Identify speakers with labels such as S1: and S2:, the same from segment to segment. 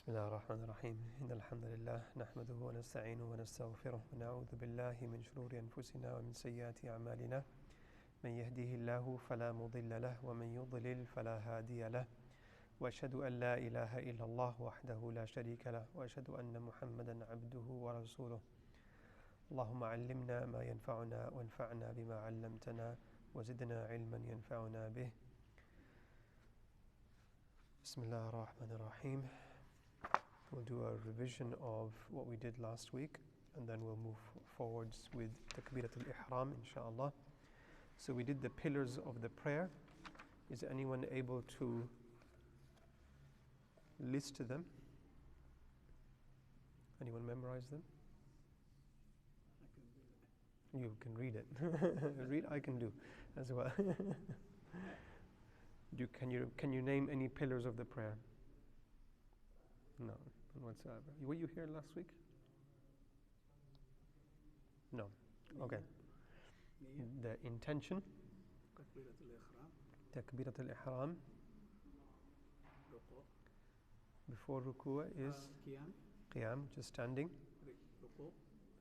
S1: بسم الله الرحمن الرحيم إن الحمد لله نحمده ونستعينه ونستغفره ونعوذ بالله من شرور أنفسنا ومن سيئات أعمالنا من يهديه الله فلا مضل له ومن يضلل فلا هادي له وأشهد أن لا إله إلا الله وحده لا شريك له وأشهد أن محمدا عبده ورسوله اللهم علمنا ما ينفعنا وانفعنا بما علمتنا وزدنا علما ينفعنا به بسم الله الرحمن الرحيم. We'll do a revision of what we did last week and then we'll move forwards with Takbirat al-Ihram inshallah. So we did the pillars of the prayer. Is anyone able to list them? Anyone memorize them? You can read it. Read I can do as well. Can you name any pillars of the prayer? No, none whatsoever. Were you here last week? No. Okay. The intention. Takbirat al-Ihram. Before ruku' is qiyam, just standing.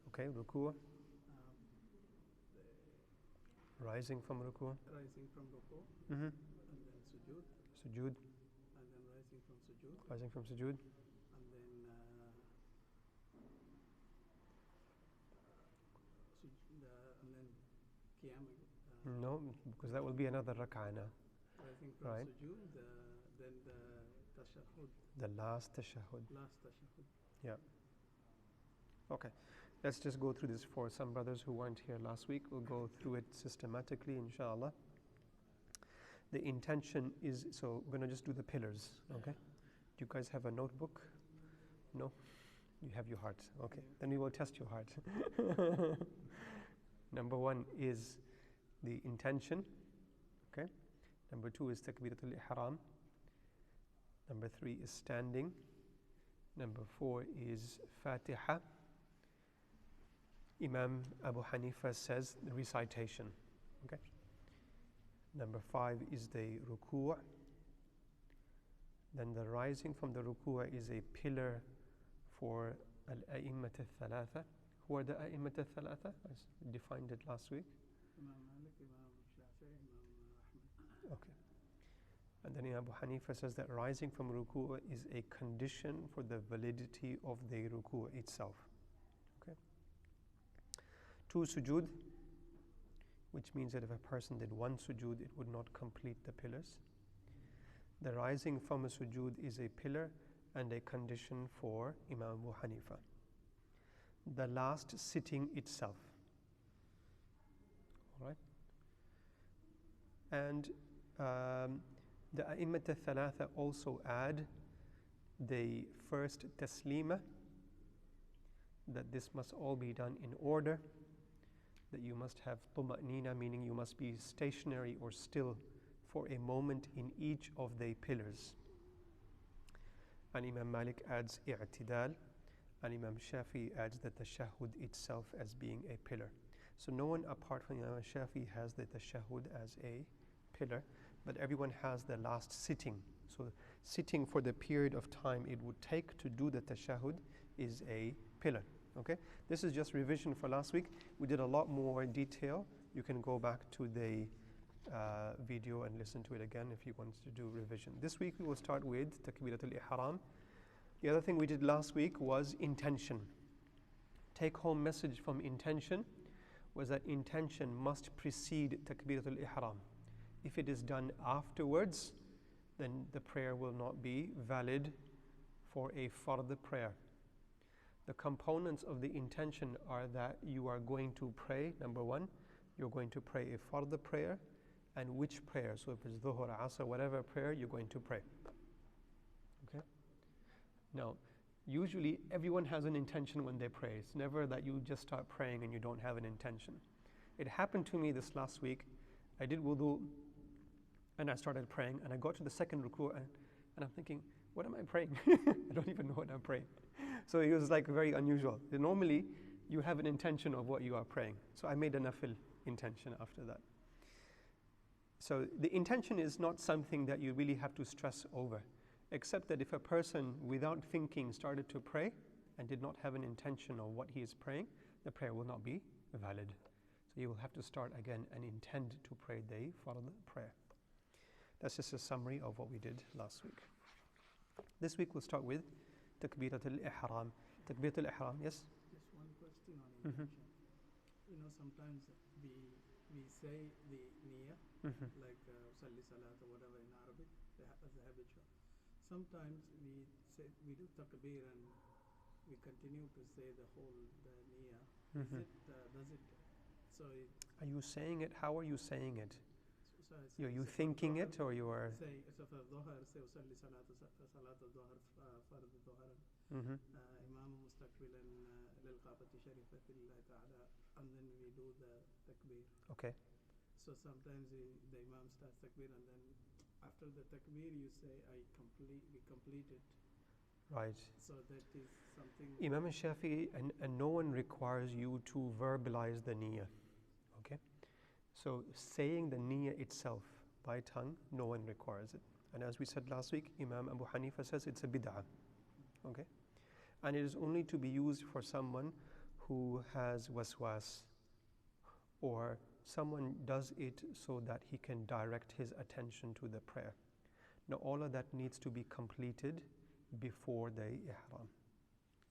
S1: Okay, ruku'. Rising from ruku'. Mm-hmm.
S2: And then sujood.
S1: Sujood.
S2: And then rising from sujood.
S1: Rising from sujood.
S2: And then qiyam.
S1: No, because that will be another rak'ah now.
S2: Rising from
S1: right.
S2: sujood, then the tashahhud.
S1: The last tashahhud.
S2: Last tashahhud.
S1: Yeah. Okay. Let's just go through this for some brothers who weren't here last week. We'll go through it systematically, inshallah. The intention is, so we're going to just do the pillars, okay? Do you guys have a notebook? No? You have your heart. Okay. Then we will test your heart. Number one is the intention, okay? Number two is Takbirat al-Ihram. Number three is standing. Number four is Fatiha. Imam Abu Hanifa says the recitation, okay? Number five is the ruku'. Then the rising from the ruku' is a pillar for al-A'immat al-Thalatha. Who are the A'immat al-Thalatha? I defined it last week.
S2: Imam Malik, Imam Shafi'i, Imam Ahmad.
S1: Okay. And then Abu Hanifa says that rising from ruku' is a condition for the validity of the ruku' itself. Okay. Two sujood, which means that if a person did one sujood, it would not complete the pillars. The rising from a sujood is a pillar and a condition for Imam Abu Hanifa. The last sitting itself. All right? And the A'immat al-Thalatha also add the first taslima, that this must all be done in order, that you must have tuma'nina, meaning you must be stationary or still for a moment in each of the pillars. And Imam Malik adds i'tidal, and Imam Shafi adds the tashahhud itself as being a pillar. So no one apart from Imam Shafi has the tashahhud as a pillar, but everyone has the last sitting. So sitting for the period of time it would take to do the tashahhud is a pillar. Okay, this is just revision for last week. We did a lot more detail. You can go back to the video and listen to it again if you want to do revision. This week we will start with Takbirat al-Ihram. The other thing we did last week was intention. Take home message from intention was that intention must precede Takbirat al-Ihram. If it is done afterwards, then the prayer will not be valid for a fard prayer. The components of the intention are that you are going to pray, number one, you're going to pray a fard prayer, and which prayer. So if it's dhuhr, asr, whatever prayer, you're going to pray. Okay? Now, usually everyone has an intention when they pray. It's never that you just start praying and you don't have an intention. It happened to me this last week. I did wudu and I started praying and I got to the second ruku' and I'm thinking, what am I praying? I don't even know what I'm praying. So it was like very unusual. Normally, you have an intention of what you are praying. So I made a nafil intention after that. So the intention is not something that you really have to stress over. except that if a person without thinking started to pray and did not have an intention of what he is praying, the prayer will not be valid. So you will have to start again and intend to pray the fard prayer. That's just a summary of what we did last week. This week we'll start with Takbirat al-Ihram. Takbirat al-Ihram, yes?
S2: Just one question on intention. Sometimes we say the niyyah, like Salli Salat or whatever in Arabic, as a habitual. Sometimes we do takbir and we continue to say the niyyah.
S1: Are you saying it? How are you saying it?
S2: So
S1: are you thinking it, or you are?
S2: Say, so for Dhuhr, say, Usalli Salat al-Dhuhr, Fard al-Dhuhr, Imam Mustaqbilan lil-Qabati Sharifatillahi Ta'ala, and then we do the takbir.
S1: Okay.
S2: So sometimes the Imam starts takbir, and then after the takbir you say, we completed.
S1: Right.
S2: So that is something.
S1: Imam Shafi'i and no one requires you to verbalize the niyyah. Okay? So saying the niyyah itself by tongue, no one requires it. And as we said last week, Imam Abu Hanifa says it's a bid'ah. Okay? And it is only to be used for someone who has waswas, or someone does it so that he can direct his attention to the prayer. Now all of that needs to be completed before the ihram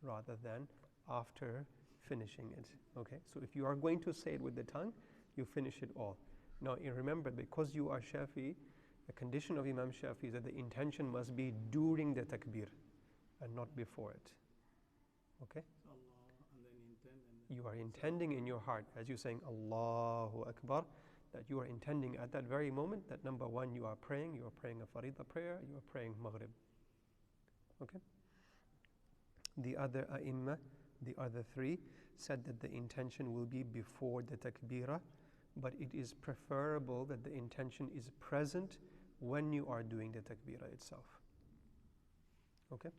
S1: rather than after finishing it. Okay, so if you are going to say it with the tongue, you finish it all. Now you remember, because you are Shafi, the condition of Imam Shafi is that the intention must be during the takbir and not before it. Okay?
S2: Allah, and then intend, and then
S1: you are intending in your heart, as you're saying Allahu Akbar, that you are intending at that very moment that number one, you are praying a Farida prayer, you are praying Maghrib. Okay? The other A'imma, the other three, said that the intention will be before the Takbirah, but it is preferable that the intention is present when you are doing the Takbirah itself. Okay?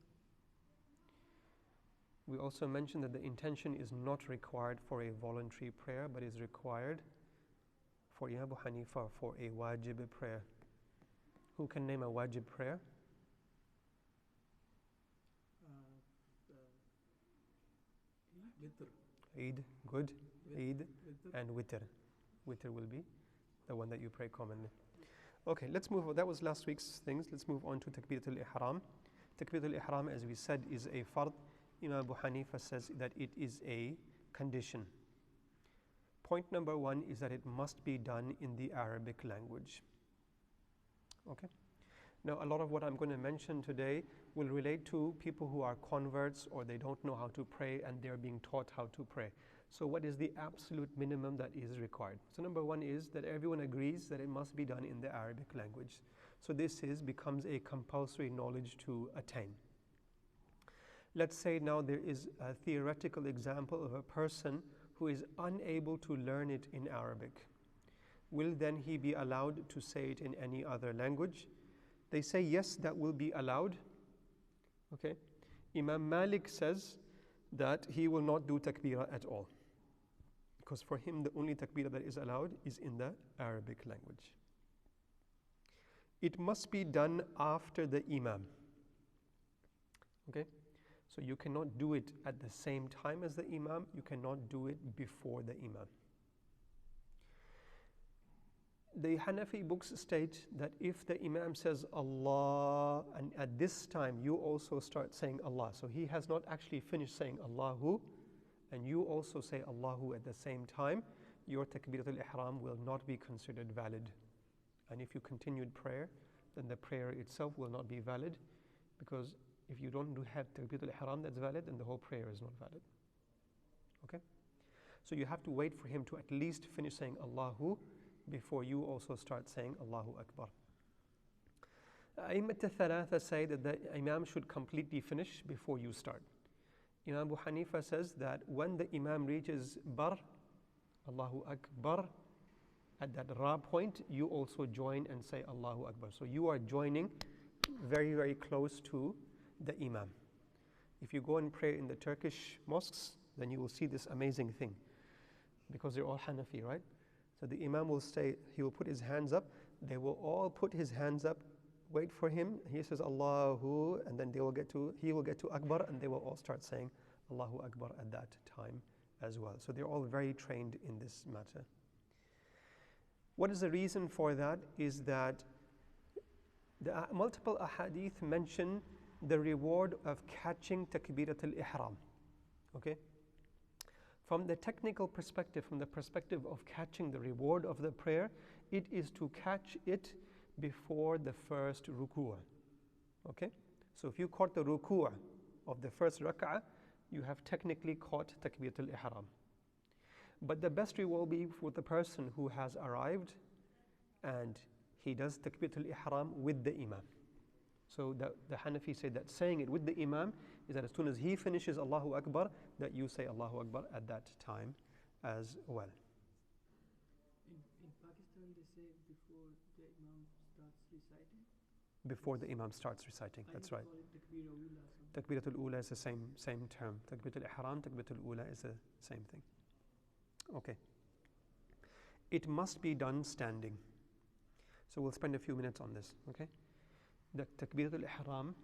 S1: We also mentioned that the intention is not required for a voluntary prayer, but is required for Imam Abu Hanifa for a wajib prayer. Who can name a wajib prayer?
S2: Witr.
S1: Eid, good. Eid
S2: Witr.
S1: and witr. Witr will be the one that you pray commonly. Okay, let's move on. That was last week's things. Let's move on to Takbirat al-Ihram. Takbirat al-Ihram, as we said, is a fard. Imam Abu Hanifa says that it is a condition. Point number one is that it must be done in the Arabic language. Okay? Now, a lot of what I'm going to mention today will relate to people who are converts or they don't know how to pray and they're being taught how to pray. So what is the absolute minimum that is required? So number one is that everyone agrees that it must be done in the Arabic language. So this becomes a compulsory knowledge to attain. Let's say now there is a theoretical example of a person who is unable to learn it in Arabic. Will then he be allowed to say it in any other language? They say yes, that will be allowed. Okay. Imam Malik says that he will not do takbirah at all, because for him the only takbirah that is allowed is in the Arabic language. It must be done after the imam. Okay. So you cannot do it at the same time as the imam, you cannot do it before the imam. The Hanafi books state that if the imam says Allah, and at this time you also start saying Allah, so he has not actually finished saying Allahu, and you also say Allahu at the same time, your Takbirat al-Ihram will not be considered valid. And if you continued prayer, then the prayer itself will not be valid, because if you don't have Takbirat al-Ihram that's valid, then the whole prayer is not valid. Okay? So you have to wait for him to at least finish saying Allahu before you also start saying Allahu Akbar. A'immat al-Thalatha say that the Imam should completely finish before you start. Imam Abu Hanifa says that when the Imam reaches Bar, Allahu Akbar, at that Ra point, you also join and say Allahu Akbar. So you are joining very, very close to the Imam. If you go and pray in the Turkish mosques, then you will see this amazing thing, because they're all Hanafi, right? So the Imam will say, he will put his hands up, they will all put his hands up Wait for him. He says Allahu, and then he will get to Akbar, and they will all start saying Allahu Akbar at that time as well. So they're all very trained in this matter. What is the reason for that? Is that the multiple ahadith mention the reward of catching Takbirat al-Ihram. Okay? From the technical perspective, from the perspective of catching the reward of the prayer, it is to catch it before the first ruku'ah. Okay? So if you caught the ruku'ah of the first rak'ah, you have technically caught Takbirat al-Ihram. But the best reward will be for the person who has arrived and he does Takbirat al-Ihram with the Imam. So the Hanafi say that saying it with the Imam is that as soon as he finishes Allahu Akbar, that you say Allahu Akbar at that time as well.
S2: In Pakistan, they say before the Imam starts reciting?
S1: Before the Imam starts reciting, that's right. Takbirat al-Ula is the same term. Takbirat al-Ihram, Takbirat al-Ula is the same thing. Okay. It must be done standing. So we'll spend a few minutes on this, okay? The Takbirat al-Ihram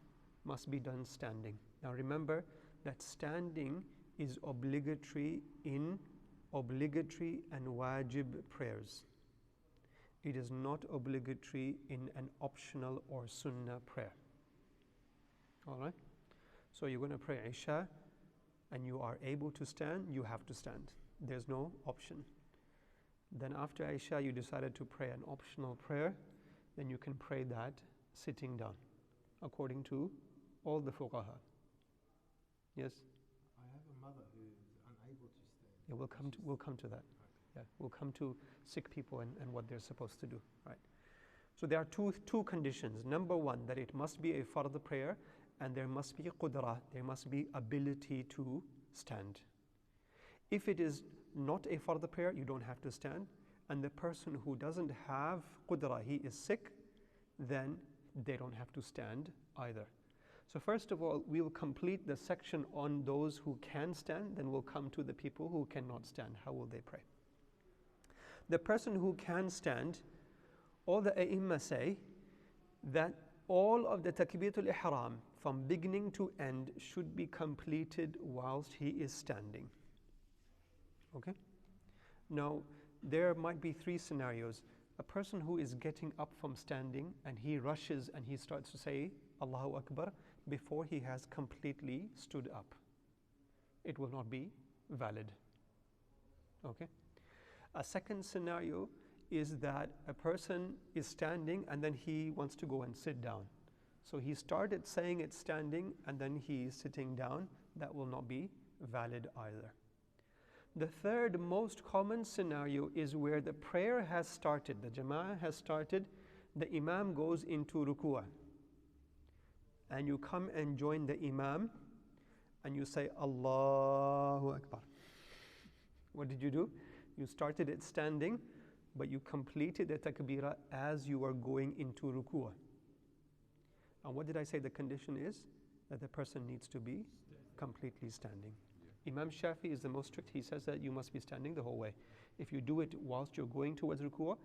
S1: must be done standing. Now remember that standing is obligatory in obligatory and wajib prayers. It is not obligatory in an optional or sunnah prayer. All right? So you're going to pray Isha and you are able to stand, you have to stand. There's no option. Then after Isha you decided to pray an optional prayer, then you can pray that sitting down, according to all the fuqaha. Yes?
S3: I have a mother who is unable to stand.
S1: Yeah, we'll come to that. Yeah, we'll come to sick people and what they're supposed to do. Right? So there are two conditions. Number one, that it must be a fard prayer, and there must be qudrah, there must be ability to stand. If it is not a fard prayer, you don't have to stand. And the person who doesn't have qudrah, he is sick, then they don't have to stand either. So first of all, we will complete the section on those who can stand, then we'll come to the people who cannot stand. How will they pray? The person who can stand, all the A'imma say that all of the Takbirat al-Ihram from beginning to end should be completed whilst he is standing. Okay? Now, there might be three scenarios. A person who is getting up from standing and he rushes and he starts to say Allahu Akbar before he has completely stood up. It will not be valid. Okay? A second scenario is that a person is standing and then he wants to go and sit down. So he started saying it standing and then he is sitting down. That will not be valid either. The third most common scenario is where the prayer has started, the jama'ah has started, the imam goes into ruku'ah. And you come and join the imam and you say Allahu Akbar. What did you do? You started it standing, but you completed the takbirah as you were going into ruku'ah. And what did I say the condition is? That the person needs to be completely standing. Imam Shafi is the most strict. He says that you must be standing the whole way. If you do it whilst you're going towards ruku'ah,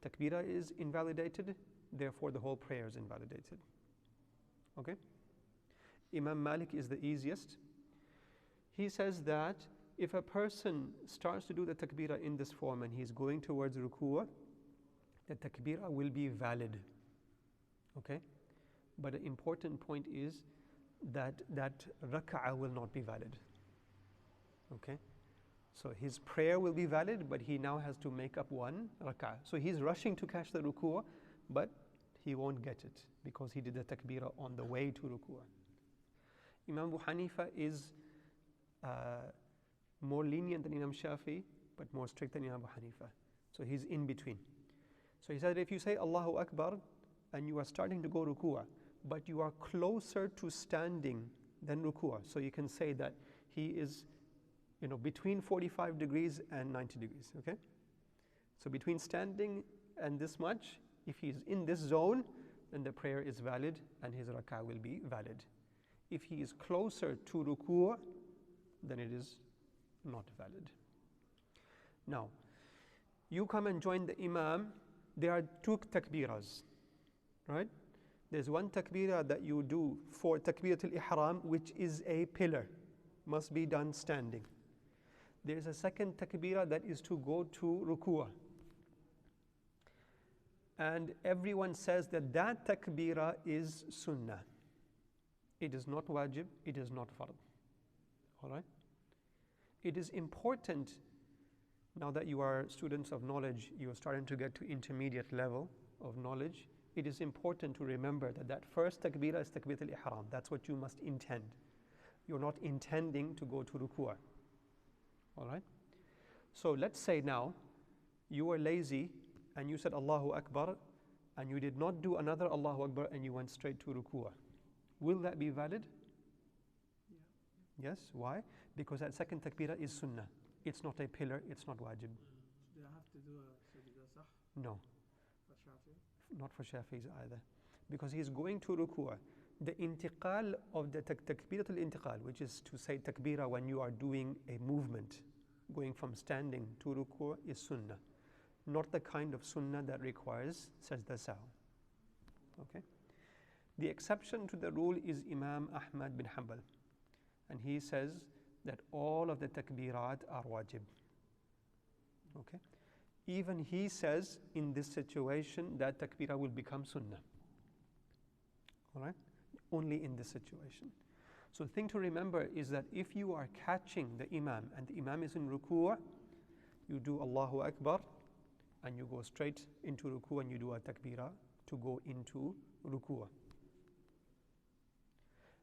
S1: takbirah is invalidated, therefore the whole prayer is invalidated. Okay? Imam Malik is the easiest. He says that if a person starts to do the takbirah in this form and he's going towards ruku'ah, the takbirah will be valid. Okay? But an important point is that rak'ah will not be valid. Okay? So his prayer will be valid, but he now has to make up one rak'ah. So he's rushing to catch the ruku'ah, but he won't get it because he did the takbirah on the way to ruku'ah. Imam Abu Hanifa is more lenient than Imam Shafi, but more strict than Imam Abu Hanifa. So he's in between. So he said if you say Allahu Akbar and you are starting to go ruku'ah, but you are closer to standing than ruku'ah, so you can say that he is between 45 degrees and 90 degrees, okay? So between standing and this much, if he's in this zone, then the prayer is valid and his rak'ah will be valid. If he is closer to ruku'ah, then it is not valid. Now, you come and join the imam. There are two takbiras, right? There's one takbirah that you do for Takbirat al-Ihram, which is a pillar, must be done standing. There's a second takbirah that is to go to ruku'ah. And everyone says that that takbirah is sunnah. It is not wajib, it is not fard. All right? It is important, now that you are students of knowledge, you are starting to get to intermediate level of knowledge, it is important to remember that that first takbirah is Takbirat al-Ihram. That's what you must intend. You're not intending to go to ruku'ah. All right? So let's say now you were lazy and you said Allahu Akbar and you did not do another Allahu Akbar and you went straight to ruku'ah. Will that be valid?
S2: Yeah.
S1: Yes. Why? Because that second takbirah is sunnah. It's not a pillar, it's not wajib.
S2: Do I have to do a sajda sah
S1: No,
S2: for Shafi?
S1: not for Shafi'is either. Because he's going to ruku'ah. The intiqal of the takbirat al-intiqal, which is to say takbirah when you are doing a movement, going from standing to ruku'ah, is sunnah. Not the kind of sunnah that requires sajda sahu. Okay? The exception to the rule is Imam Ahmad bin Hanbal. And he says that all of the takbirat are wajib. Okay? Even he says in this situation that takbirah will become sunnah. All right? Only in this situation. So the thing to remember is that if you are catching the imam and the imam is in ruku'ah, you do Allahu Akbar and you go straight into ruku'ah and you do a takbirah to go into ruku'ah.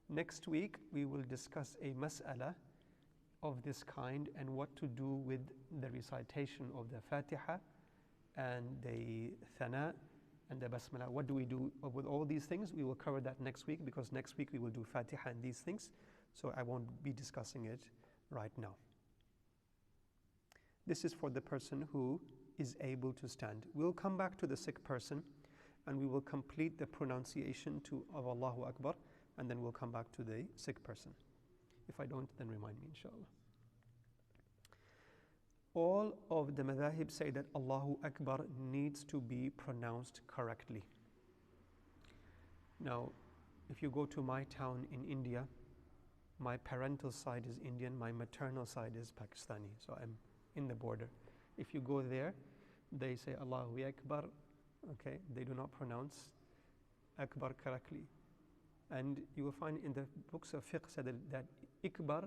S1: Next week we will discuss a mas'ala of this kind and what to do with the recitation of the Fatiha and the Thana and the Basmala. What do we do with all these things? We will cover that next week, because next week we will do Fatiha and these things. So I won't be discussing it right now. This is for the person who is able to stand. We'll come back to the sick person and we will complete the pronunciation of Allahu Akbar, and then we'll come back to the sick person. If I don't, then remind me, inshallah. All of the madhahib say that Allahu Akbar needs to be pronounced correctly. Now, if you go to my town in India, my parental side is Indian, my maternal side is Pakistani, so I'm in the border. If you go there, they say Allahu Akbar, okay? They do not pronounce Akbar correctly. And you will find in the books of fiqh said that Akbar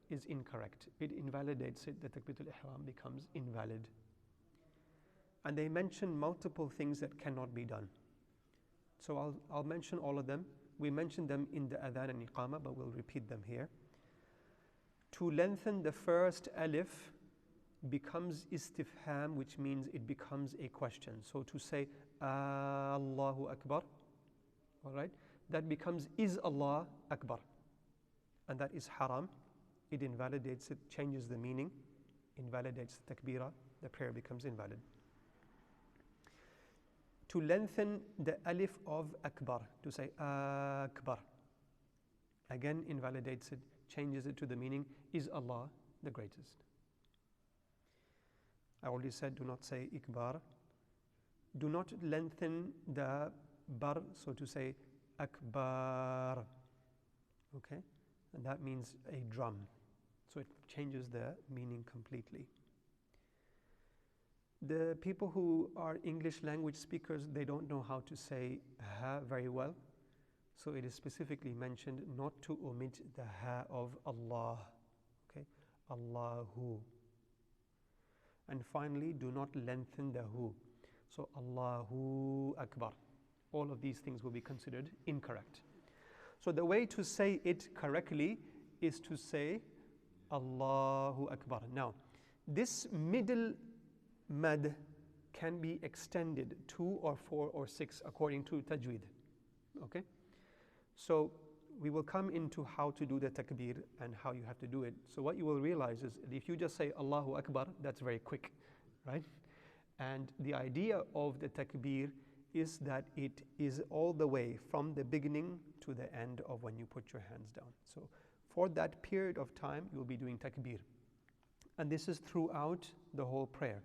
S1: is incorrect. It invalidates it, the Takbirat al-Ihram becomes invalid. And they mention multiple things that cannot be done. So I'll mention all of them. We mentioned them in the adhan and iqamah, but we'll repeat them here. To lengthen the first alif becomes istifham, which means it becomes a question. So to say Allahu Akbar, all right, that becomes is Allah Akbar, and that is haram. It invalidates it, changes the meaning, invalidates the takbirah, the prayer becomes invalid. To lengthen the alif of Akbar, to say Akbar, again invalidates it, changes it to the meaning, is Allah the greatest. I already said do not say Ikbar. Do not lengthen the bar, so to say Akbar, okay? And that means a drum. So it changes the meaning completely. The people who are English language speakers, they don't know how to say ha very well. So it is specifically mentioned not to omit the ha of Allah, okay? Allahu. And finally, do not lengthen the hu. So Allahu Akbar. All of these things will be considered incorrect. So the way to say it correctly is to say Allahu Akbar. Now, this middle mad can be extended 2 or 4 or 6 according to tajweed. Okay? So we will come into how to do the takbir and how you have to do it. So what you will realize is if you just say Allahu Akbar, that's very quick, right? And the idea of the takbir is that it is all the way from the beginning to the end of when you put your hands down. So for that period of time, you'll be doing takbir. And this is throughout the whole prayer.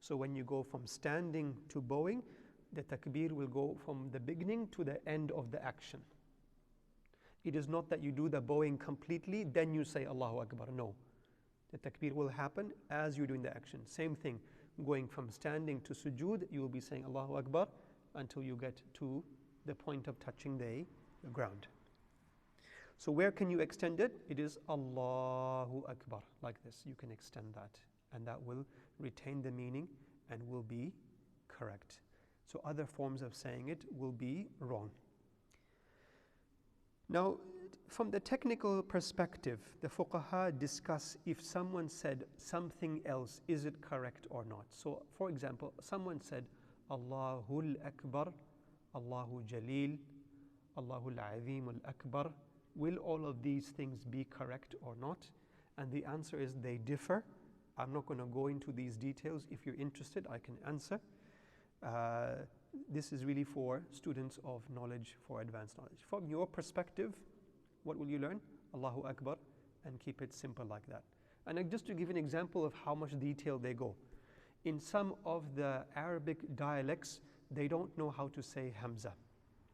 S1: So when you go from standing to bowing, the takbir will go from the beginning to the end of the action. It is not that you do the bowing completely, then you say Allahu Akbar. No. The takbir will happen as you're doing the action. Same thing, going from standing to sujood, you will be saying Allahu Akbar until you get to the point of touching the ground. So where can you extend it? It is Allahu Akbar, like this. You can extend that, and that will retain the meaning and will be correct. So other forms of saying it will be wrong. Now, from the technical perspective, the fuqaha discuss if someone said something else, is it correct or not? So, for example, someone said, Allahul Akbar, Allahu Jalil, Allahul Azim al-Akbar. Will all of these things be correct or not? And the answer is they differ. I'm not going to go into these details. If you're interested, I can answer. This is really for students of knowledge, for advanced knowledge. From your perspective, what will you learn? Allahu Akbar, and keep it simple like that. And just to give an example of how much detail they go. In some of the Arabic dialects, they don't know how to say Hamza.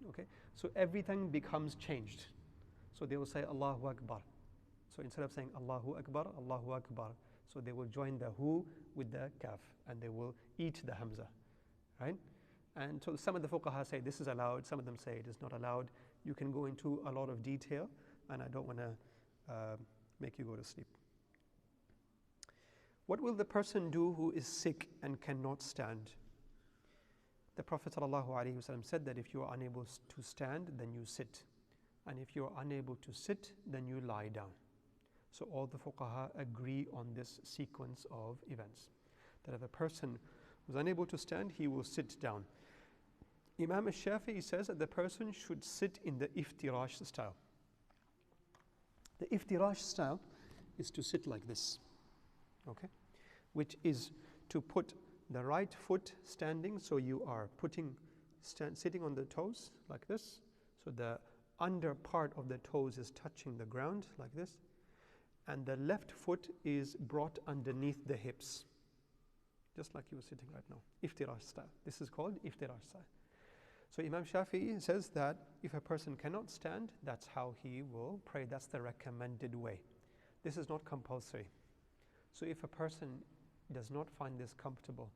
S1: Okay? So everything becomes changed. So they will say Allahu Akbar. So instead of saying Allahu Akbar, Allahu Akbar. So they will join the hu with the kaf, and they will eat the Hamza. Right? And so some of the fuqaha say this is allowed, some of them say it is not allowed. You can go into a lot of detail, and I don't want to make you go to sleep. What will the person do who is sick and cannot stand? The Prophet ﷺ said that if you are unable to stand, then you sit. And if you are unable to sit, then you lie down. So all the fuqaha agree on this sequence of events. That if a person who is unable to stand, he will sit down. Imam al-Shafi'i says that the person should sit in the iftirash style. The iftirash style is to sit like this, okay? Which is to put the right foot standing, so you are sitting on the toes like this. So the under part of the toes is touching the ground like this, and the left foot is brought underneath the hips, just like you are sitting right now. Iftirash style. This is called iftirash style. So Imam Shafi'i says that if a person cannot stand, that's how he will pray. That's the recommended way. This is not compulsory. So if a person does not find this comfortable,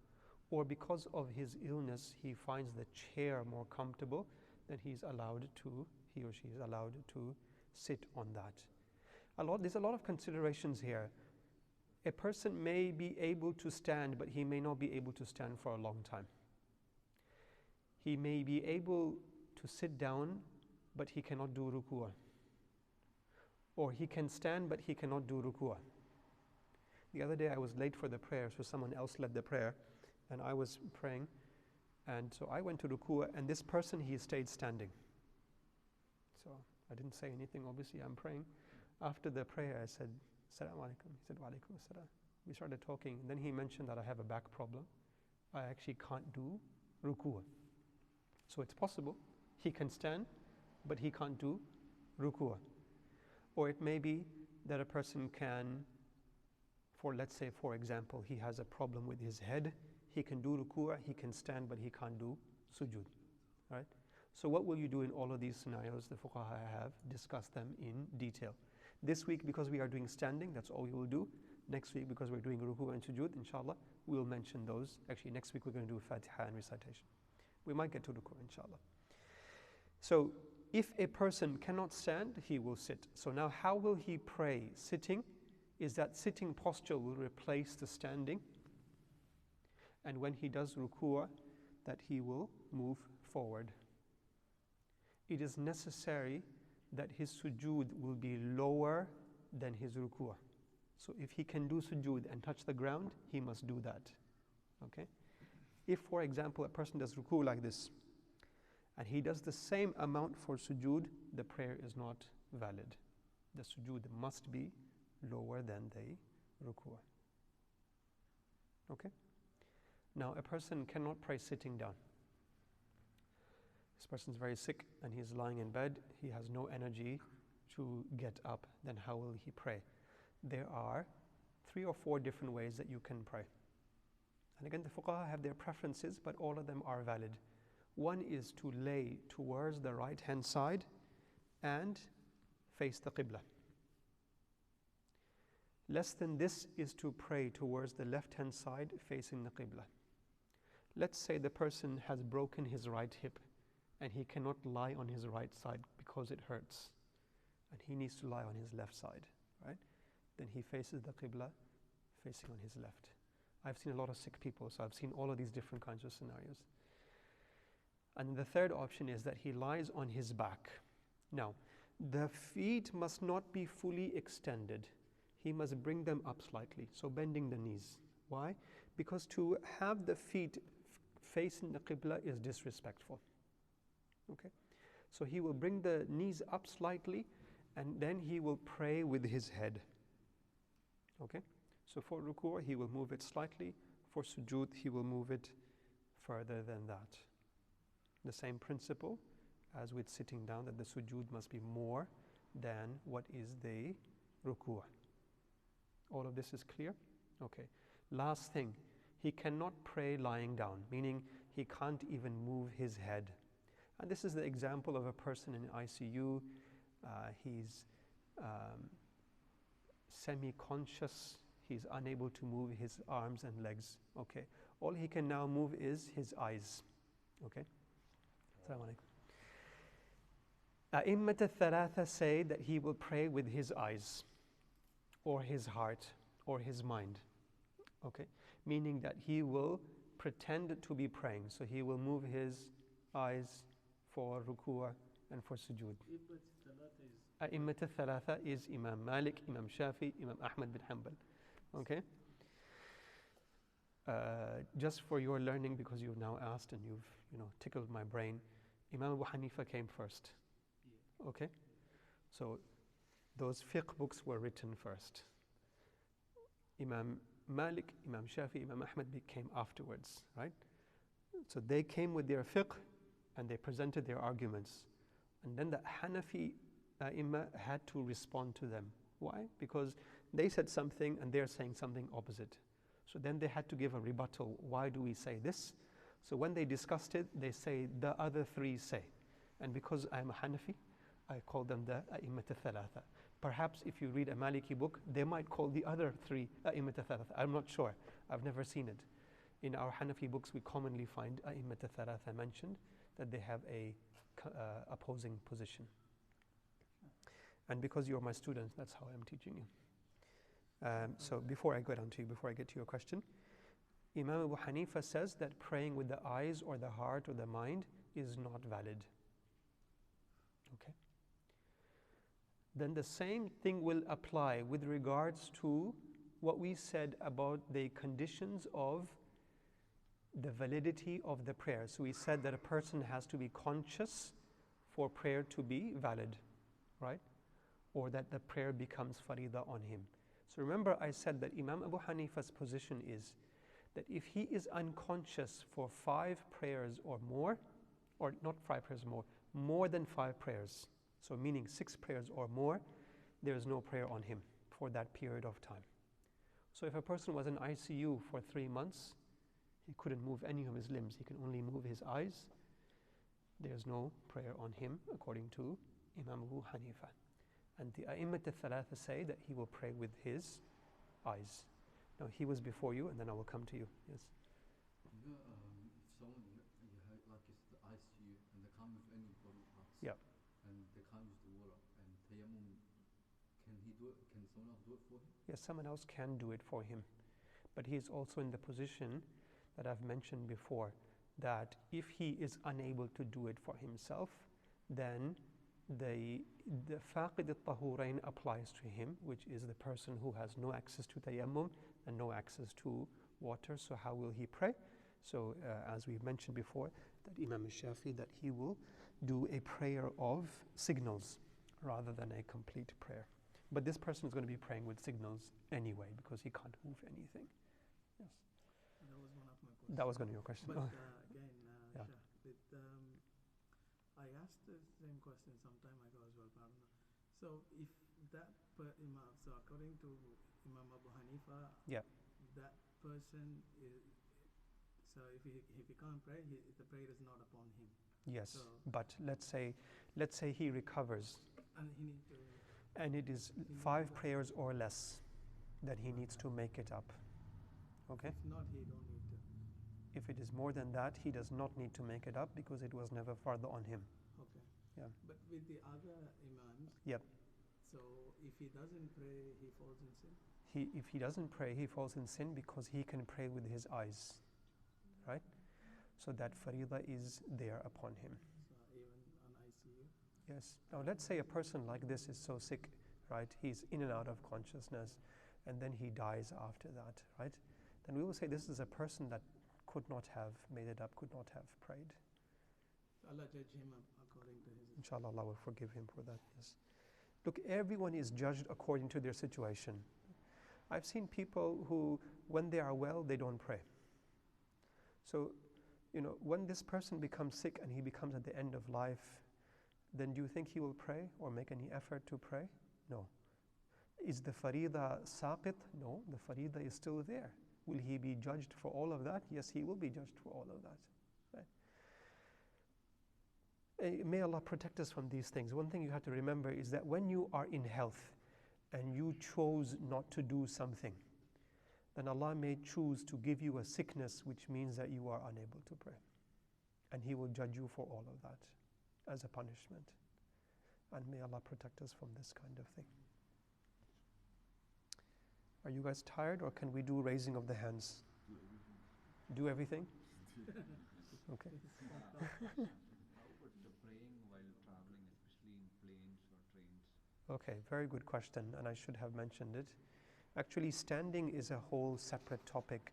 S1: or because of his illness he finds the chair more comfortable, then he or she is allowed to sit on that. There's a lot of considerations here. A person may be able to stand, but he may not be able to stand for a long time. He may be able to sit down, but he cannot do ruku'ah. Or he can stand, but he cannot do ruku'ah. The other day I was late for the prayer, so someone else led the prayer, and I was praying, and so I went to ruku'ah, and this person, he stayed standing. So I didn't say anything, obviously I'm praying. After the prayer I said, Assalamu alaikum. He said, Wa alaikum assalam. We started talking, and then he mentioned that I have a back problem. I actually can't do ruku'ah. So it's possible he can stand, but he can't do ruku'ah. Or it may be that a person can, let's say for example, he has a problem with his head. He can do ruku'ah, he can stand, but he can't do sujood. Right? So what will you do in all of these scenarios? The fuqaha have discussed them in detail. This week, because we are doing standing, that's all we will do. Next week, because we're doing ruku'ah and sujood, inshallah, we'll mention those. Actually, next week we're going to do Fatiha and recitation. We might get to ruku'ah, inshallah. So if a person cannot stand, he will sit. So now how will he pray? Sitting is that sitting posture will replace the standing. And when he does ruku'ah, that he will move forward. It is necessary that his sujood will be lower than his ruku'ah. So if he can do sujood and touch the ground, he must do that. Okay? If, for example, a person does ruku' like this, and he does the same amount for sujood, the prayer is not valid. The sujood must be lower than the ruku'ah. Okay? Now, a person cannot pray sitting down. This person is very sick and he's lying in bed. He has no energy to get up. Then how will he pray? There are 3 or 4 different ways that you can pray. And again, the fuqaha have their preferences, but all of them are valid. One is to lay towards the right hand side and face the Qibla. Less than this is to pray towards the left hand side facing the Qibla. Let's say the person has broken his right hip and he cannot lie on his right side because it hurts, and he needs to lie on his left side, right? Then he faces the Qibla facing on his left. I've seen a lot of sick people, so I've seen all of these different kinds of scenarios. And the third option is that he lies on his back. Now, the feet must not be fully extended. He must bring them up slightly, so bending the knees. Why? Because to have the feet facing the Qibla is disrespectful. Okay? So he will bring the knees up slightly, and then he will pray with his head. Okay? So for ruku', he will move it slightly. For sujood, he will move it further than that. The same principle as with sitting down, that the sujood must be more than what is the ruku'. All of this is clear? Okay. Last thing, he cannot pray lying down, meaning he can't even move his head. And this is the example of a person in ICU. He's semi-conscious. He's unable to move his arms and legs. Okay. All he can now move is his eyes. Okay. Assalamu alaikum. A'immat al-thalatha say that he will pray with his eyes, or his heart, or his mind. Okay, meaning that he will pretend to be praying. So he will move his eyes for ruku'ah and for sujood. A'immat al-thalatha is Imam Malik, Imam Shafi, Imam Ahmad bin Hanbal. Okay. Just for your learning, because you've now asked and you've tickled my brain, Imam Abu Hanifa came first. Okay, so those fiqh books were written first. Imam Malik, Imam Shafi, Imam Ahmad came afterwards, right? So they came with their fiqh and they presented their arguments, and then the Hanafi Imam had to respond to them. Why? Because they said something and they're saying something opposite. So then they had to give a rebuttal. Why do we say this? So when they discussed it, they say the other three say. And because I'm a Hanafi, I call them the A'immat al-Thalatha. Perhaps if you read a Maliki book, they might call the other three A'immat al-Thalatha. I'm not sure. I've never seen it. In our Hanafi books, we commonly find A'immat al-Thalatha mentioned, that they have a opposing position. And because you're my student, that's how I'm teaching you. So before I get to your question, Imam Abu Hanifa says that praying with the eyes or the heart or the mind is not valid. Okay. Then the same thing will apply with regards to what we said about the conditions of the validity of the prayer. So we said that a person has to be conscious for prayer to be valid, right? Or that the prayer becomes farida on him. So remember, I said that Imam Abu Hanifa's position is that if he is unconscious for 5 prayers or more, or not 5 prayers or more than 5 prayers, so meaning 6 prayers or more, there is no prayer on him for that period of time. So if a person was in ICU for 3 months, he couldn't move any of his limbs, he can only move his eyes, there's no prayer on him according to Imam Abu Hanifa. And the A'immat al-Thalatha say that he will pray with his eyes. Now he was before you, and then I will come to you. Yes.
S4: If someone like it's the ICU and they can't move any body parts,
S1: Yeah.
S4: and they can't use the water and tayammum, can he do it? Can someone else do it for him?
S1: Yes, someone else can do it for him, but he is also in the position that I've mentioned before, that if he is unable to do it for himself, then the faqid al-tahurain applies to him, which is the person who has no access to tayammum and no access to water. So how will he pray? So as we mentioned before, that Imam Shafi, that he will do a prayer of signals rather than a complete prayer. But this person is going to be praying with signals anyway, because he can't move anything. Yes.
S2: That was one of my questions.
S1: That was going to be your question.
S2: But again,
S1: Yeah.
S2: Shah, I asked the same question some time ago as well, but I don't know. So if that Imam, so according to Imam Abu Hanifa,
S1: Yeah.
S2: that person is So if he can't pray, the prayer is not upon him.
S1: Yes,
S2: So,
S1: but let's say he recovers,
S2: and he needs to.
S1: and it is 5 prayers or less that he needs to make it up. Okay?
S2: If not, he don't need to.
S1: If it is more than that, he does not need to make it up because it was never farther on him.
S2: Okay.
S1: Yeah.
S2: But with the other imams.
S1: Yep.
S2: So if he doesn't pray, he falls in sin.
S1: If he doesn't pray, he falls in sin because he can pray with his eyes, right? So that faridah is there upon him.
S2: So even on ICU.
S1: Yes. Now let's say a person like this is so sick, right? He's in and out of consciousness, and then he dies after that, right? Then we will say this is a person that could not have made it up, could not have prayed.
S2: So Allah judge him according to his.
S1: Inshallah, Allah will forgive him for that. Yes. Look, everyone is judged according to their situation. I've seen people who, when they are well, they don't pray. So, when this person becomes sick and he becomes at the end of life, then do you think he will pray or make any effort to pray? No. Is the faridah saqit? No, the faridah is still there. Will he be judged for all of that? Yes, he will be judged for all of that. Right? May Allah protect us from these things. One thing you have to remember is that when you are in health and you chose not to do something, then Allah may choose to give you a sickness which means that you are unable to pray. And He will judge you for all of that as a punishment. And may Allah protect us from this kind of thing. Are you guys tired, or can we do raising of the hands? Do everything? Okay.
S5: How about the praying while traveling, especially in planes or trains?
S1: Okay, very good question, and I should have mentioned it. Actually, standing is a whole separate topic.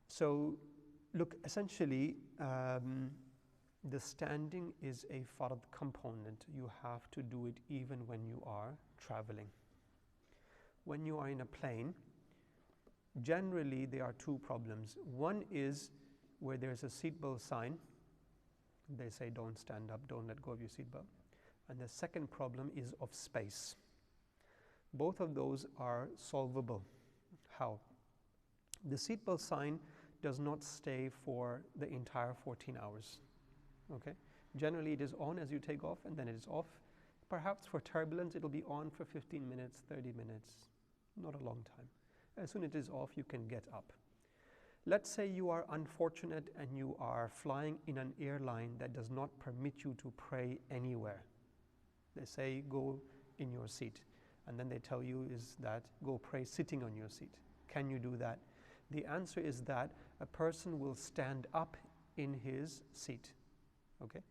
S1: So, look, essentially, the standing is a fard component. You have to do it even when you are traveling. When you are in a plane, generally there are 2 problems. One is where there's a seatbelt sign. They say don't stand up, don't let go of your seatbelt. And the second problem is of space. Both of those are solvable. How? The seatbelt sign does not stay for the entire 14 hours. Okay? Generally it is on as you take off and then it is off. Perhaps for turbulence it will be on for 15 minutes, 30 minutes, not a long time. As soon as it is off, you can get up. Let's say you are unfortunate and you are flying in an airline that does not permit you to pray anywhere. They say go in your seat, and then they tell you is that go pray sitting on your seat. Can you do that? The answer is that a person will stand up in his seat. Okay?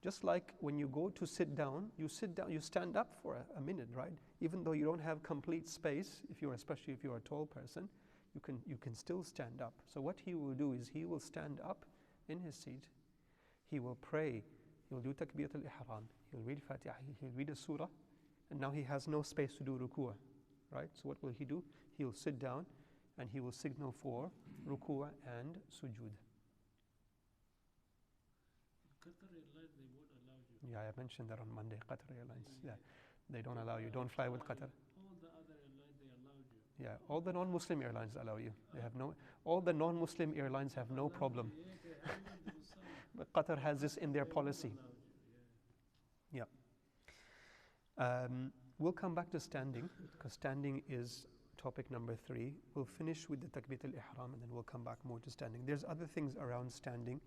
S1: Just like when you go to sit down, you stand up for a minute, right? Even though you don't have complete space, especially if you're a tall person, you can still stand up. So what he will do is he will stand up in his seat, he will pray, he will do Takbirat al-Ihram, he'll read Fatiha, he'll read a surah, and now he has no space to do ruku'ah, right? So what will he do? He'll sit down and he will signal for ruku'ah and sujood.
S6: Qatar Airlines, they won't allow you.
S1: Yeah, I mentioned that on Monday, Qatar Airlines. Yeah, they don't allow you. Don't fly with Qatar.
S6: All the other airlines, they allowed you.
S1: Yeah, all the non-Muslim airlines allow you. They have all the non-Muslim airlines have no problem. But Qatar has this in their policy. Yeah. We'll come back to standing, because standing is topic number 3. We'll finish with the Takbirat al-Ihram and then we'll come back more to standing. There's other things around standing,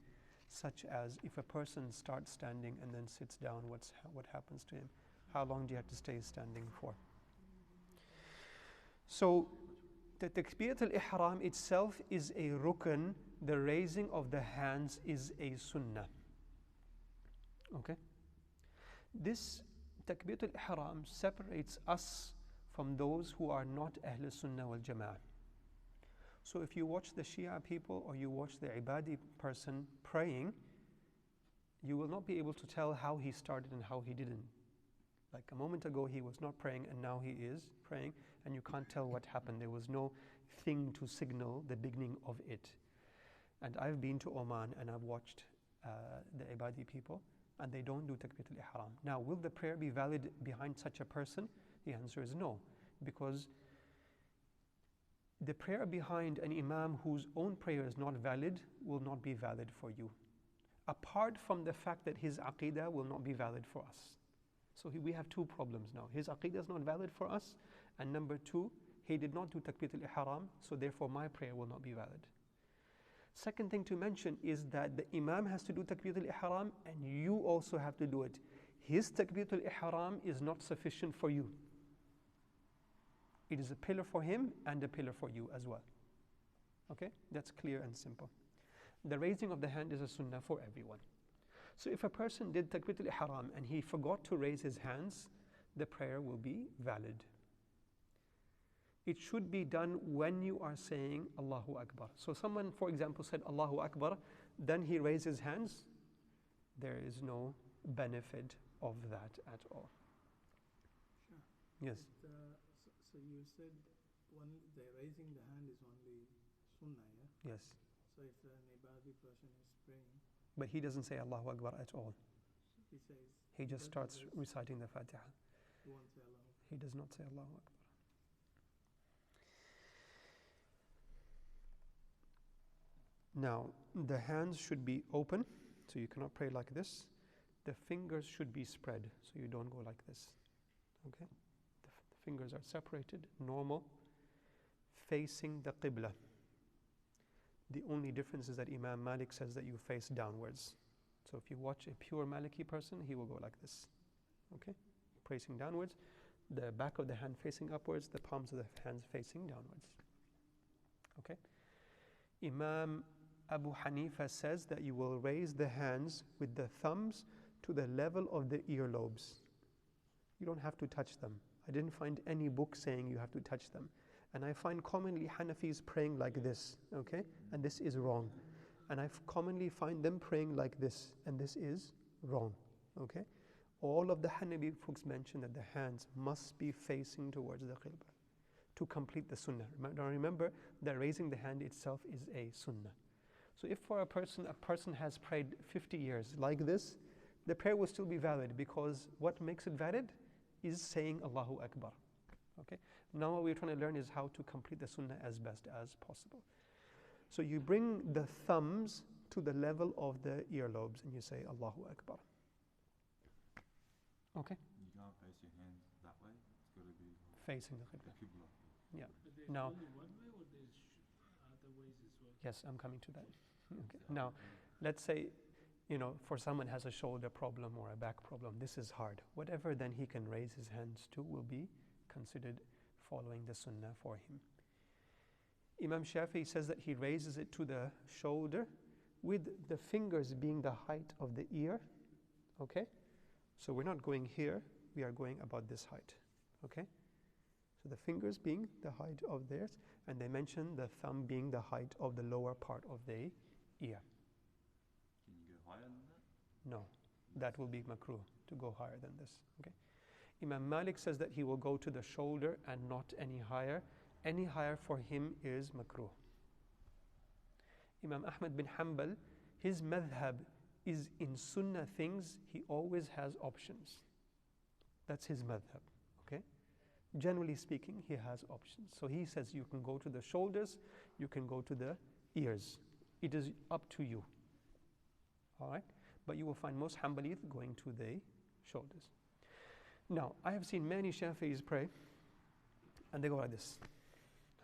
S1: such as if a person starts standing and then sits down, what happens to him? How long do you have to stay standing for? So the Takbirat al-Ihram itself is a rukn. The raising of the hands is a sunnah. Okay? This Takbirat al-Ihram separates us from those who are not Ahl Sunnah wal Jama'ah. So if you watch the Shia people or you watch the Ibadi person praying, you will not be able to tell how he started and how he didn't. Like a moment ago he was not praying and now he is praying, and you can't tell what happened. There was no thing to signal the beginning of it. And I've been to Oman and I've watched the Ibadi people, and they don't do Takbirat al-Ihram. Now, will the prayer be valid behind such a person? The answer is no, because The prayer behind an imam whose own prayer is not valid will not be valid for you, apart from the fact that his aqidah will not be valid for us. So we have two problems now. His aqidah is not valid for us, and number two, he did not do Takbirat al-Ihram, so therefore my prayer will not be valid. Second thing to mention is that the imam has to do Takbirat al-Ihram and you also have to do it. His Takbirat al-Ihram is not sufficient for you. It is a pillar for him and a pillar for you as well. Okay, that's clear and simple. The raising of the hand is a sunnah for everyone. So if a person did Takbirat al-Ihram and he forgot to raise his hands, the prayer will be valid. It should be done when you are saying Allahu Akbar. So someone, for example, said Allahu Akbar, then he raised his hands. There is no benefit of that at all.
S2: Sure.
S1: Yes.
S2: So you said the raising the hand is only sunnah, yeah?
S1: Yes.
S2: So if an ibadi person is praying,
S1: But he doesn't say Allahu Akbar at all.
S2: he says,
S1: He just starts
S2: raise,
S1: reciting the Fatiha.
S2: he won't say Allahu Akbar.
S1: He does not say Allahu Akbar. Now, the hands should be open, so you cannot pray like this. The fingers should be spread, so you don't go like this. Okay? The fingers are separated, normal, facing the Qibla. The only difference is that Imam Malik says that you face downwards. So if you watch a pure Maliki person, he will go like this. Okay? Facing downwards, the back of the hand facing upwards, the palms of the hands facing downwards. Okay? Imam Abu Hanifa says that you will raise the hands with the thumbs to the level of the earlobes. You don't have to touch them. I didn't find any book saying you have to touch them. And I find commonly Hanafis praying like this, okay? And this is wrong. And I commonly find them praying like this, and this is wrong, okay? All of the Hanafi books mention that the hands must be facing towards the Qibla to complete the sunnah. Remember that raising the hand itself is a sunnah. So if for a person has prayed 50 years like this, the prayer will still be valid, because what makes it valid is saying Allahu Akbar. Okay? Now what we're trying to learn is how to complete the sunnah as best as possible. So you bring the thumbs to the level of the earlobes and you say Allahu Akbar. Okay?
S5: You can't face your hands that way. It's got to be
S1: Facing the Qibla.
S5: Qibla.
S1: Yeah.
S6: But there's
S1: Now,
S6: only one way or there's other ways as well?
S1: yes, I'm coming to that. Okay. Now, let's say, for someone has a shoulder problem or a back problem, this is hard. Whatever then he can raise his hands to will be considered following the sunnah for him. Imam Shafi'i says that he raises it to the shoulder with the fingers being the height of the ear. Okay? So we're not going here, we are going about this height. Okay? So the fingers being the height of theirs, and they mention the thumb being the height of the lower part of the ear.
S5: Can you go higher than that?
S1: No, that will be makruh to go higher than this. Okay. Imam Malik says that he will go to the shoulder and not any higher. Any higher for him is makruh. Imam Ahmad bin Hanbal, his madhab is in sunnah things, he always has options. That's his madhab. Okay. Generally speaking, he has options. So he says you can go to the shoulders, you can go to the ears. It is up to you. All right? But you will find most Hanbalis going to the shoulders. Now, I have seen many Shafi'is pray, and they go like this.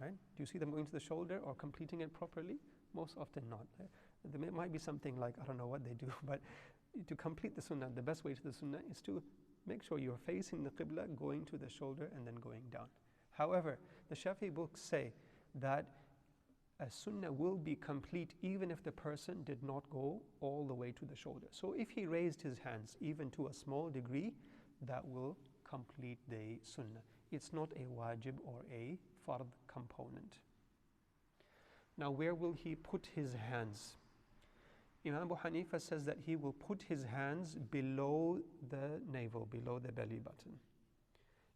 S1: Right? Do you see them going to the shoulder or completing it properly? Most often not. There might be something like, I don't know what they do, but to complete the sunnah, the best way to the sunnah is to make sure you're facing the Qibla, going to the shoulder, and then going down. However, the Shafi'i books say that a sunnah will be complete even if the person did not go all the way to the shoulder. So if he raised his hands even to a small degree, that will complete the sunnah. It's not a wajib or a fard component. Now, where will he put his hands? Imam Abu Hanifa says that he will put his hands below the navel, below the belly button.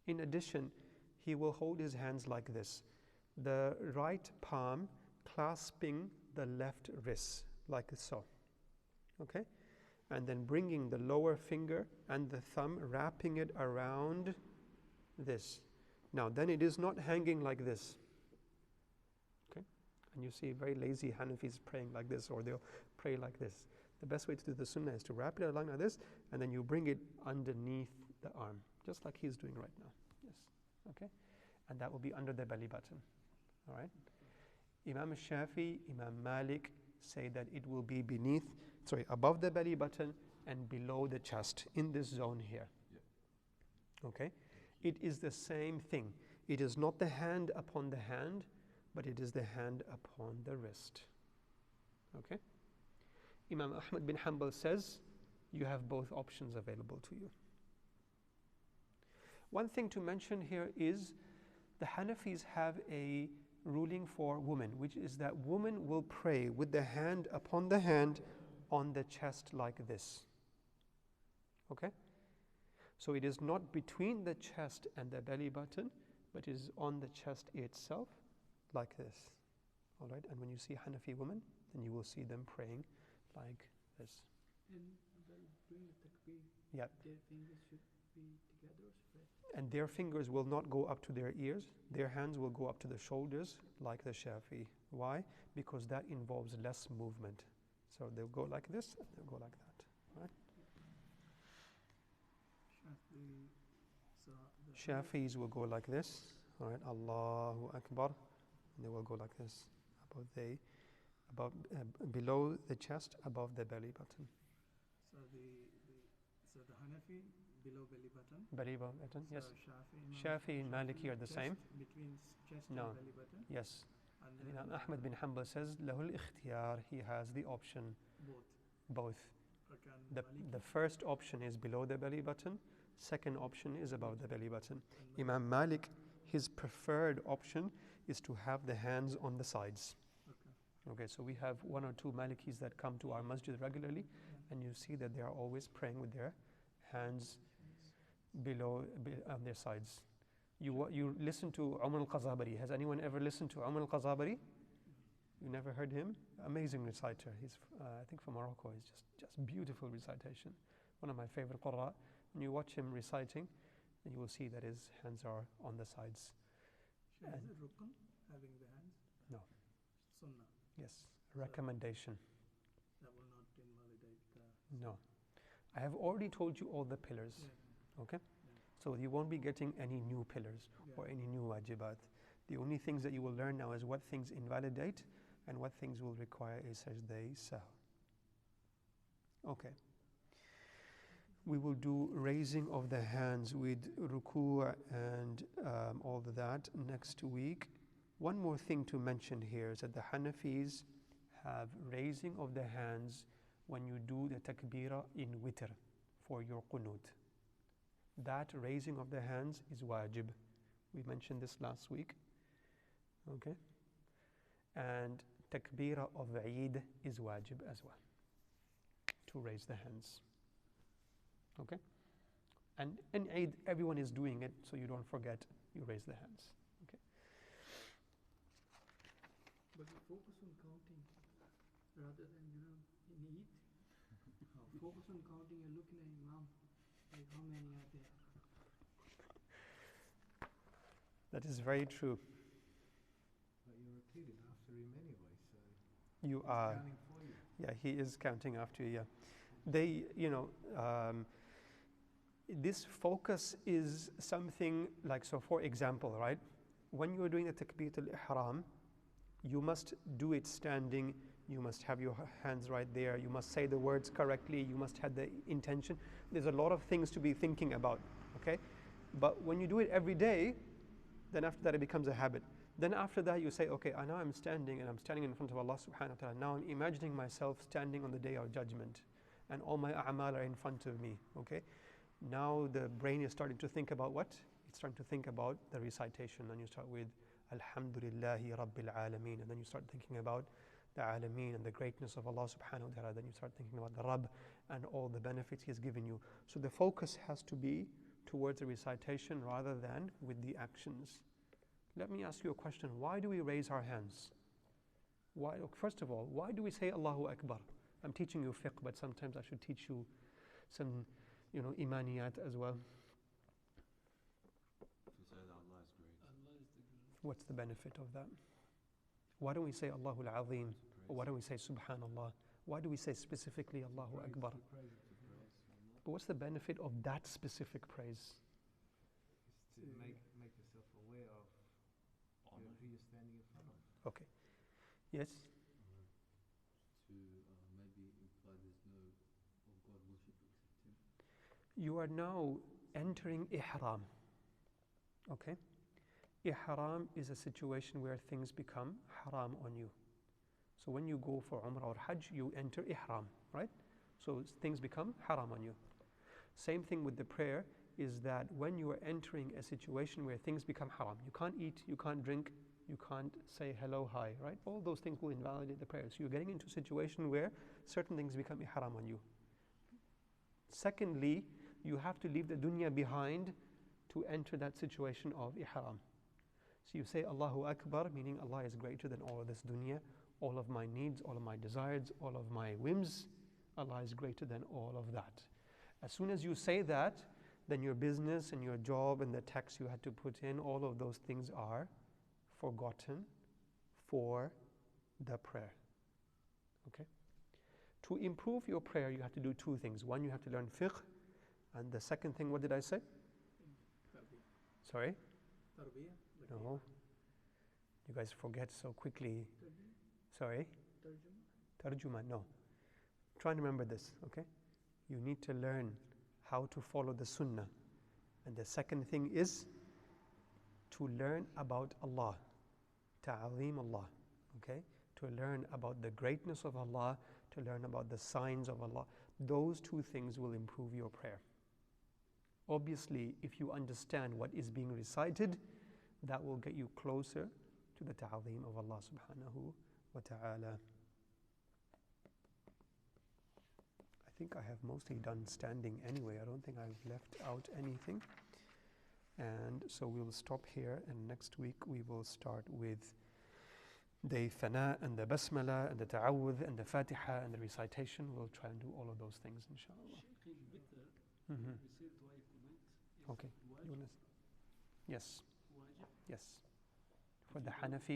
S1: In addition, he will hold his hands like this, the right palm clasping the left wrist, like so. Okay? And then bringing the lower finger and the thumb, wrapping it around this. Now, then it is not hanging like this. And you see very lazy Hanafis praying like this, or they'll pray like this. The best way to do the sunnah is to wrap it along like this, and then you bring it underneath the arm, just like he's doing right now. Yes, okay? And that will be under the belly button, all right? Imam Shafi, Imam Malik say that it will be above the belly button and below the chest, in this zone here. Okay? It is the same thing. It is not the hand upon the hand, but it is the hand upon the wrist. Okay? Imam Ahmad bin Hanbal says you have both options available to you. One thing to mention here is the Hanafis have a ruling for women, which is that woman will pray with the hand upon the hand on the chest like this. Okay? So it is not between the chest and the belly button, but it is on the chest itself like this. All right? And when you see Hanafi women, then you will see them praying like this.
S2: And while doing the takbir,
S1: Yeah.
S2: their fingers should be together or spread?
S1: And their fingers will not go up to their ears. Their hands will go up to the shoulders like the Shafi. Why? Because that involves less movement. So they'll go like this, and they'll go like that. Right? Shafis will go like this. All right, Allahu Akbar. And they will go like this, below the chest, above the belly button.
S2: So the Hanafi below belly button.
S1: Belly button, yes.
S2: So
S1: Shafi and Maliki are the
S2: chest
S1: same.
S2: Between chest
S1: No.
S2: and belly button.
S1: Yes.
S2: And
S1: And
S2: then
S1: Imam Ahmad bin Hanbal says, Lahul ikhtiyar, he has the option, both. The first option is below the belly button. Second option is above the belly button. Imam Malik, his preferred option is to have the hands on the sides. Okay, so we have one or two Malikis that come to our masjid regularly, and you see that they are always praying with their hands below on their sides. You listen to Umar al-Qazabari. Has anyone ever listened to Umar al-Qazabari? You never heard him? Amazing reciter. He's I think from Morocco. He's just beautiful recitation. One of my favorite qurra. When you watch him reciting, then you will see that his hands are on the sides.
S2: Is it rukn, having the hands?
S1: No.
S2: Sunnah.
S1: Yes, recommendation.
S2: That will not invalidate
S1: No. I have already told you all the pillars. Okay? So you won't be getting any new pillars or any new wajibat. The only things that you will learn now is what things invalidate and what things will require a sajda sahl. Okay. We will do raising of the hands with ruku' and all of that next week. One more thing to mention here is that the Hanafis have raising of the hands when you do the takbira in witr for your qunut. That raising of the hands is wajib. We mentioned this last week. Okay? And takbira of Eid is wajib as well, to raise the hands. Okay? And in Eid, everyone is doing it, so you don't forget, you raise the hands. Okay?
S2: But you focus on counting rather than, in Eid. Focus on counting, you're looking at Imam. Like, how many are there?
S1: That is very true.
S3: But you're repeating after him anyway, so
S1: You
S3: he's
S1: are.
S3: counting for you.
S1: Yeah, he is counting after you, yeah. They, this focus is something like, so for example, right, when you're doing the Takbirat al-Ihram, you must do it standing, you must have your hands right there, you must say the words correctly, you must have the intention. There's a lot of things to be thinking about, okay? But when you do it every day, then after that it becomes a habit. Then after that you say, okay, now I'm standing and I'm standing in front of Allah subhanahu wa ta'ala. Now I'm imagining myself standing on the day of judgment and all my a'mal are in front of me, okay? Now the brain is starting to think about what? It's starting to think about the recitation, and you start with Alhamdulillahi Rabbil Alameen, and then you start thinking about the Alameen and the greatness of Allah subhanahu wa ta'ala. Then you start thinking about the Rabb and all the benefits He has given you. So the focus has to be towards the recitation rather than with the actions. Let me ask you a question. Why do we raise our hands? Why? First of all, why do we say Allahu Akbar? I'm teaching you fiqh, but sometimes I should teach you some, imaniyat as well.
S5: To say that Allah is great.
S6: Allah is the great.
S1: What's the benefit of that? Why don't we say Allahul Azim? Or why don't we say Subhanallah? Why do we say specifically Allahu Akbar? But what's the benefit of that specific praise?
S3: It's to make yourself aware of who you're standing in front of.
S1: Okay. Yes?
S4: To maybe imply there's no God worship except Him.
S1: You are now entering Ihram. Okay? Ihram is a situation where things become haram on you. So when you go for Umrah or Hajj, you enter Ihram, right? So things become haram on you. Same thing with the prayer is that when you are entering a situation where things become haram, you can't eat, you can't drink, you can't say hello, hi, right? All those things will invalidate the prayer. So you're getting into a situation where certain things become haram on you. Secondly, you have to leave the dunya behind to enter that situation of ihram. So you say Allahu Akbar, meaning Allah is greater than all of this dunya, all of my needs, all of my desires, all of my whims. Allah is greater than all of that. As soon as you say that, then your business and your job and the tax you had to put in, all of those things are forgotten for the prayer. Okay? To improve your prayer, you have to do two things. One, you have to learn fiqh, and the second thing, what did I say? Sorry? No. You guys forget so quickly. Sorry? Tarjuma, no. Try and remember this, okay? You need to learn how to follow the sunnah. And the second thing is to learn about Allah. Ta'aleem Allah, okay? To learn about the greatness of Allah, to learn about the signs of Allah. Those two things will improve your prayer. Obviously, if you understand what is being recited, that will get you closer to the ta'aleem of Allah subhanahu wa ta'ala. I think I have mostly done standing anyway. I don't think I've left out anything. And so we'll stop here, and next week we will start with the thana and the basmala and the ta'awudh and the fatiha and the recitation. We'll try and do all of those things, inshallah.
S6: We say twice a night.
S1: Okay.
S6: Wajib?
S1: Yes.
S6: Wajib?
S1: Yes. For the Hanafi